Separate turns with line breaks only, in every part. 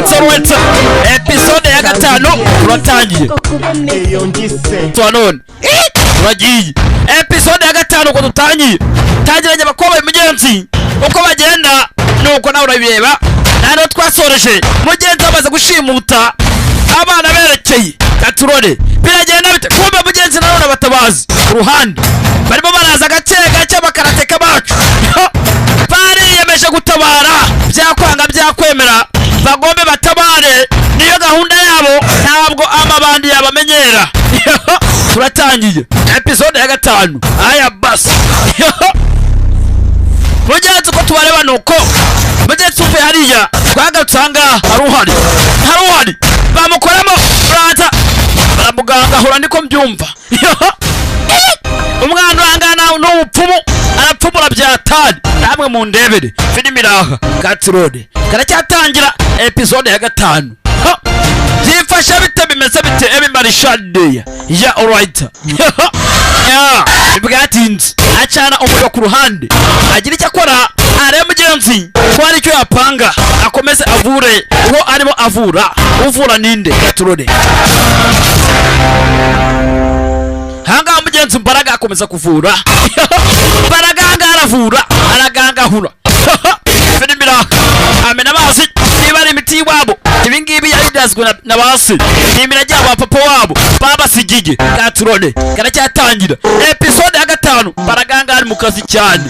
Alright. Episode ya gatanu turatangiye. Twanone. Turagiye. Episode ya gatanu ko dutangiye. Tangiranye abakobaye mugenzi. Uko bagenda nuko nawe urabireba. Nano twasoreje. Mugenzi amaze gushimuta abana berekeye Katurore. Biragenda bite? Kumbe mugenzi nawe abatabazi uruhande. Barimo baraza gake bakarateka bacu. Bari yemeje gutabara byakwanga byakwemera bagombe batabare niyo gahunda yabo ntabwo amabandi yabamenyera. Turatangiye episode ya gatanu. Aya bas mugenzi ko tubareba nuko mugenzi uve hariya twagatsanga haruhari bamukoramo brata baramuganga hora ndiko mbyumva. Umwana urangana n'ubupfumu arapfumura byatari namwe mu ndebere filimi raha Katurore karacyatangira episode ya gatanu. Zifasha bite bimeze bite ebimarishade ya alright. Ibwatinze acana umuriro ku ruhande agira icyo akora are mugenzi ko ari cyo yapanga akomeze avure uwo arimo uvura ninde Katurore. Hanga mugenzi Mbaraga akomeza kuvura. Mbaraga aravura aragangahura. Filimira amena bazi niba ari imiti wabo ibingibi yaridazwe na basi nimira ryabo papa wabo baba sigige Katurore karacyatangira episode ya gatanu. Mbaraga ari mu kazi cyane.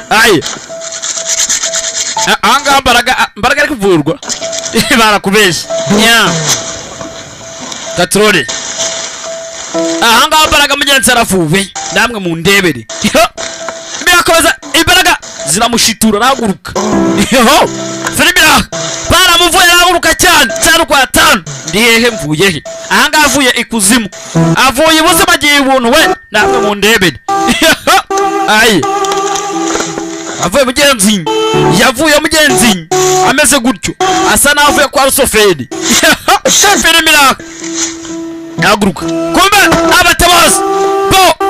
Aye anga Mbaraga ari kuvurwa barakubesha Katurore. Ahanga Mbaraga mugenzi aravuwe namwe mu ndebere. Birakoza Imbaraga ziramushitura raguruka. Filimira baramuvuye raguruka cyane kwa 5 ndi hehe mvuye he. Ahanga avuye ikuzimu avuye ubuzima giye ubuntu we namwe mu ndebere. Aye avuye mugenzi yavuye mugenzi ameze gutyo asa navuye kwa Rusoferi. Filimira naguruka kumbe abatabazi bo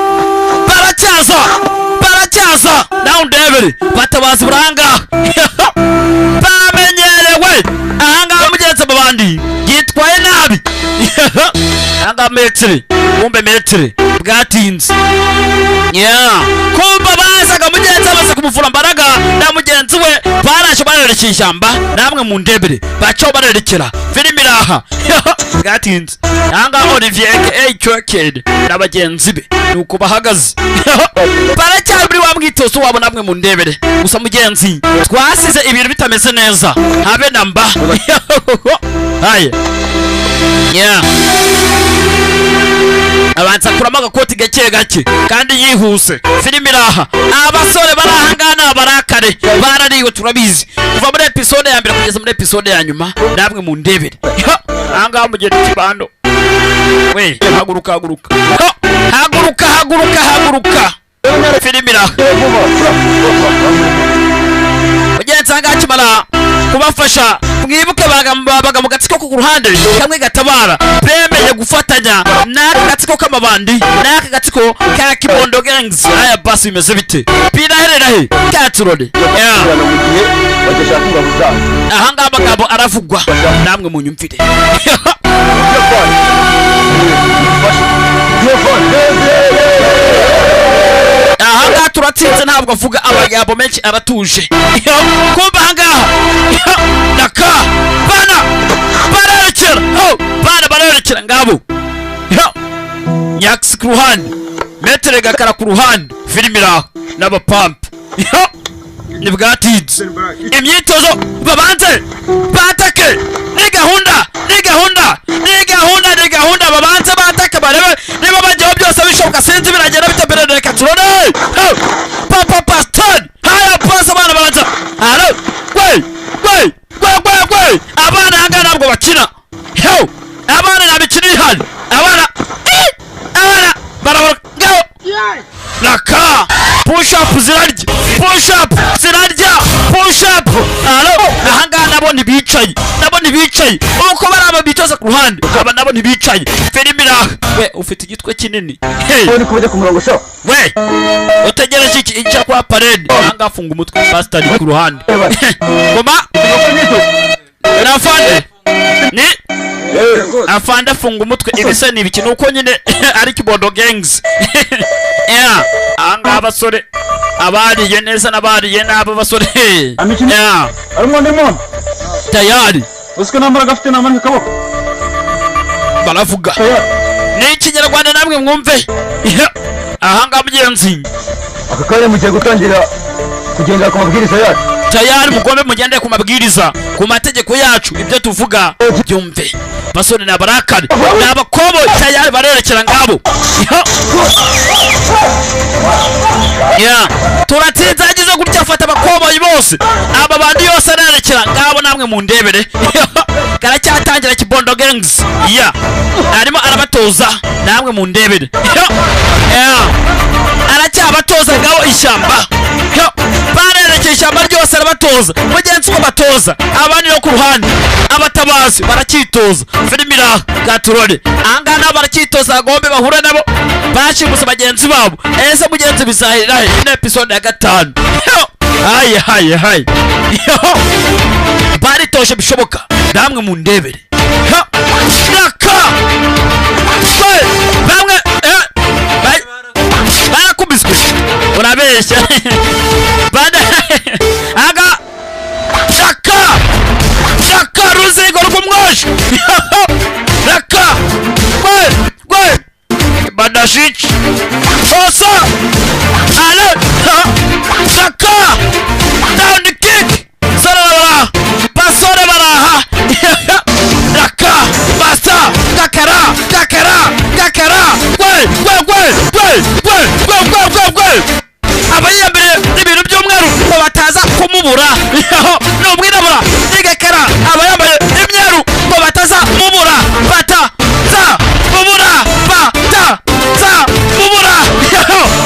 baracyaza nawe ndebere batabazi buranga. Bamenyerewe ahanga mugenzi abandi yitwaye nabi. Ahanga metre bwatinze kumbe bazaga mugenzi abaze kumuvura Mbaraga na mugenzi we barashe barerekeye ishyamba namwe mu ndebere baco barerekera filimi raha bwatinze. Ahanga Olivier Choked n'abagenzi be nuko bahagaze. Baracyari muri wa mwitozo wabo namwe mu ndebere gusa mugenzi twasize ibintu bitameze neza habe namba. Haye abanza kurama agakoti gake kandi yihuse. Filimi raha abasore barahangana barakare barariwe turabizi kuva muri episode ya mbere kugeza muri episode ya nyuma namwe mu ndebere. Anga mugende kibando we haguruka filimi raha mugenzi anga kimara kubafasha mwibuke baga mu gatsiko ku ruhande kamwe gatabara bemeye gufatanya n'aka gatsiko k'amabandi n'aka gatsiko ka Kibondo Gangs. Aya basi bimeze bite biraherera he Katurore. Ahanga amagambo aravugwa namwe mu nyumvire. Ahanga turatsinze ntabwo avuga amagambo menshi aratuje. Kumba ahangaha naka bana barerekera ngabo Nyax ku ruhande metere gakara ku ruhande filimi raha n'abapampe ni bwatinze imyitozo babanze batake ni gahunda babanze batake barebe niba bajyaho byose bishoboka sinzi biragenda biteberere Katurore. Papa Pastor haya pasa bana babanza halo we abana hanga nabwo bakina abana nabikiri hano abana barabara naka push up zirarya halo ahanga nabo ntibicaye uko baraba bitoza ku ruhande ukaba nabo ntibicaye. Filimi raha we ufite igitwe kinini
uri kubujya ku murongo so
we utegereje iki icya kwa parade ahanga afunga umutwe Pastor ku ruhande. Ngoma Afande ni afande funga umutwe ibisa ni ibiki nuko nyine ari Kibondo gangs. Anga abasore abariye neza nabariye nabo basore.
Arimo ndimo
tayari
usiko nambara gafite namwe kaboko
baravuga ni Ikinyarwanda namwe mwumve. Ahanga mugenzi
akakare mugiye gutangira kugenda ku mabwiriza yacu.
Tayari mugombe mugende ku mabwiriza ku mategeko yacu ibyo tuvuga byumve. Basore na barakari nabakobo tayari barerekera ngabo. Turatinzagiza gutya fata abakobo bose aba bandi yose arerekera ngabo namwe mu ndebere. Karacyatangira Kibondo gangs. Arimo arabatoza namwe mu ndebere. Aracyabatoza ngabo ishyamba. Barerekeye ishyamba ryose arabatoza mugenzi ko batoza abandi no ku ruhande abatabazi barakitoza filmira gaturore angana barakitoza gombe bahura nabo bashimusa bagenzi babo ese mugenzi bizahirira ine episode ya 5. Hayi bari toshe bishoboka namwe mu ndebere. Raka bamwe barakubiswe urabeshya bada aga shaka ruzigo rw'umwoshi. Raka gwe badashich sosa ale shaka down the kick sarara pasore baraha. Raka basta kakara gwe abayambere ibintu by'umweru ko bataza kumubura. No mwirabura igakara abayambere imyeru ko bataza mubura bataza mubura.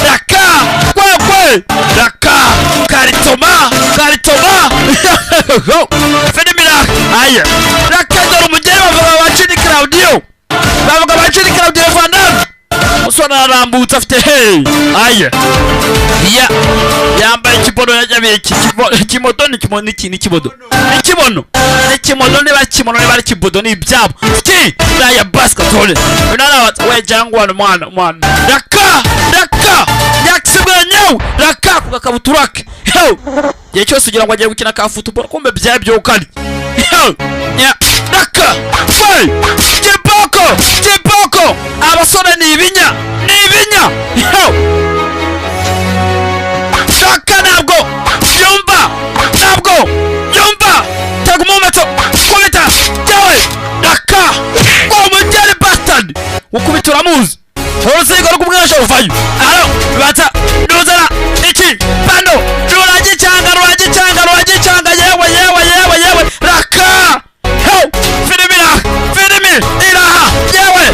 Raka raka karitoma Fedemira aya raka dore umugeri bavuga bacini Claudio Vandam musona arambutse afite aya yambaye ikibono yajabiye kimodo ni kibodo niba kimono niba ari kibodo ni ibyabo ya basketball unana we jangwa mwana raka yakisibwa nyaw raka kugakabuturake ye cyose ugira ngo agiye gukina ka football kumbe byabyo ukari raka Kiboko abasore ni ibinya shaka ntabwo yumva tega umumeto kubita jawe raka umugeri bastard ukubita uramuzi uruzigo rw'umwesha uvayo bata nuzana iki pano ruragicanga yewe raka filimi iraha yewe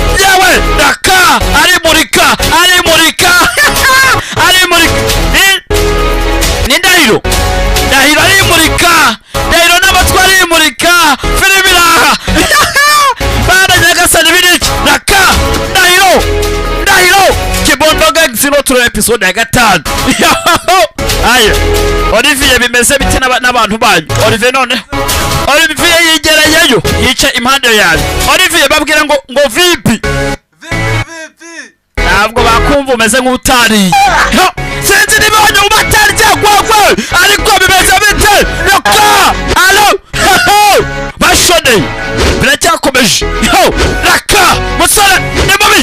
raka arimurika ni ndahiro arimurika n'amatwi arimurika filimi iraha bana nyagasani biriki raka ndahiro Kibondo gangs no turo episode ya 5. Aya Olivier bimeze biti n'abantu banyu Olivier none Olivier yigereyeyo yica impande yawe Olivier babwira ngo vipi ntabwo bakumva umeze nk'utari sinzi nibonye ubatari cyangwa ariko bimeze bite raka alo bashone biracyakomeje raka musore ni mubi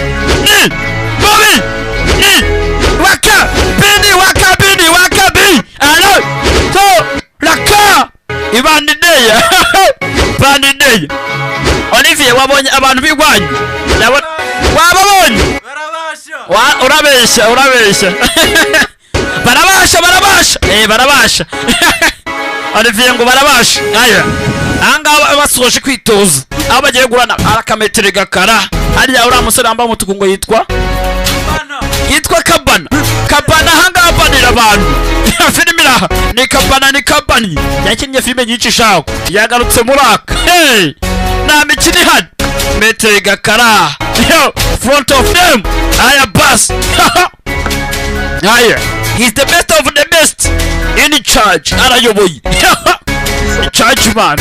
waka bini alo so raka ibanideya Olivier wabonye abantu bigwanye wababonye urabeshya barabasha Olivier ngo barabasha aya anga basoje kwitoza aho bagiye gurana arakametere gakara ariya uri umusore wambaye umutuku ngo yitwa Kabana hanga abanira abantu filmira ni Kabani yakinnye filme nyinshi shaho yagarutse muraka na mikini had metere gakara front of them aya bus aya he's the best of the best in charge arayoboye charge man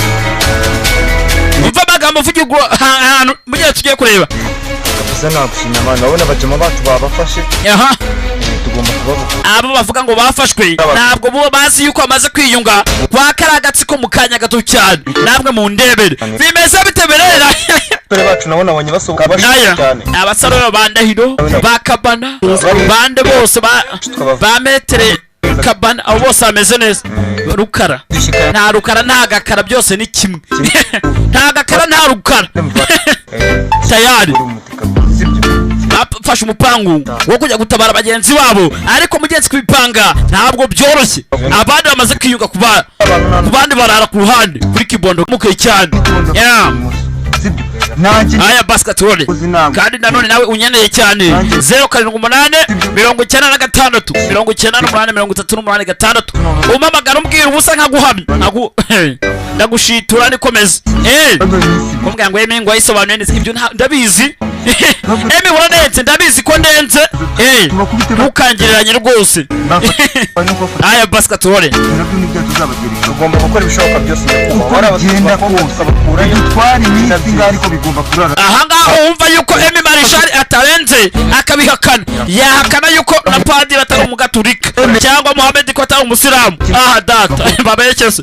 umva amagambo uvugirwa ahantu mu gihe tugiye kureba.
gusa nagushimira abantu babona abajama bacu babafashe.
Aha
tugomba kubavuga.
abo bavuga ngo bafashwe ntabwo bo bazi yuko bamaze kwiyunga kwa karagatsiko mu kanya gato cyane. Namwe mu ndebere bimeze biteberera.
Abasore bacu nabo nabonye basohoka bashaka cyane.
Abasore bandahiro bakabana bande bose ba metere kabana abo bose ameze neza. Rukara nta rukara nta gakara byose ni kimwe. Nta gakara nta rukara. Tayari bafashe umupangu wo kujya gutabara bagenzi babo, ariko mugenzi kwipanga ntabwo byoroshye. Abandi bamaze kwiyunga ku bandi barara ku ruhande kuri kibondo muke cyane. Aya basketball kandi nanone nawe unyeneye cyane. 078 96 98 36 umamagara umbwira ubusa nkaguhamya ndagushitura nikomeza. Kumbwira ngo Emi ngo ayisobanuye neza ibyo ndabizi. Emi uranenze ndabizi ko ndenze. Ntukangiranye rwose. Aya basketball
tugomba gukora ibishoboka byose
genda kose twari iminsi ngari ko bigomba kurara.
Aha ngaho wumva yuko Emi Marishal atarenze akabihakana. Yahakana yuko na padiri atari umugaturika cyangwa Muhammad ko atari umusilamu. Aha data baberekeze.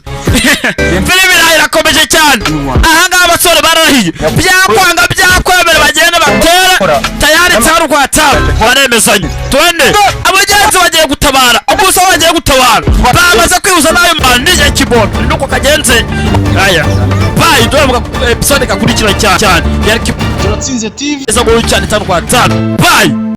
Filimi irakomeje cyane. Aha ngaho abasore barahiye byakwanga byakwemera bagenda batera tayari tsaru kwa tsaru baremezanye. Twende abagenzi bagiye gutabara ubusa bagiye gutabara bamaze kwihuza nayo manje kibondo nuko kagenze. Aya bye dovuga episode kakurikira cyane yari
Turatsinze TV
eza go cyane tsaru kwa tsaru bye.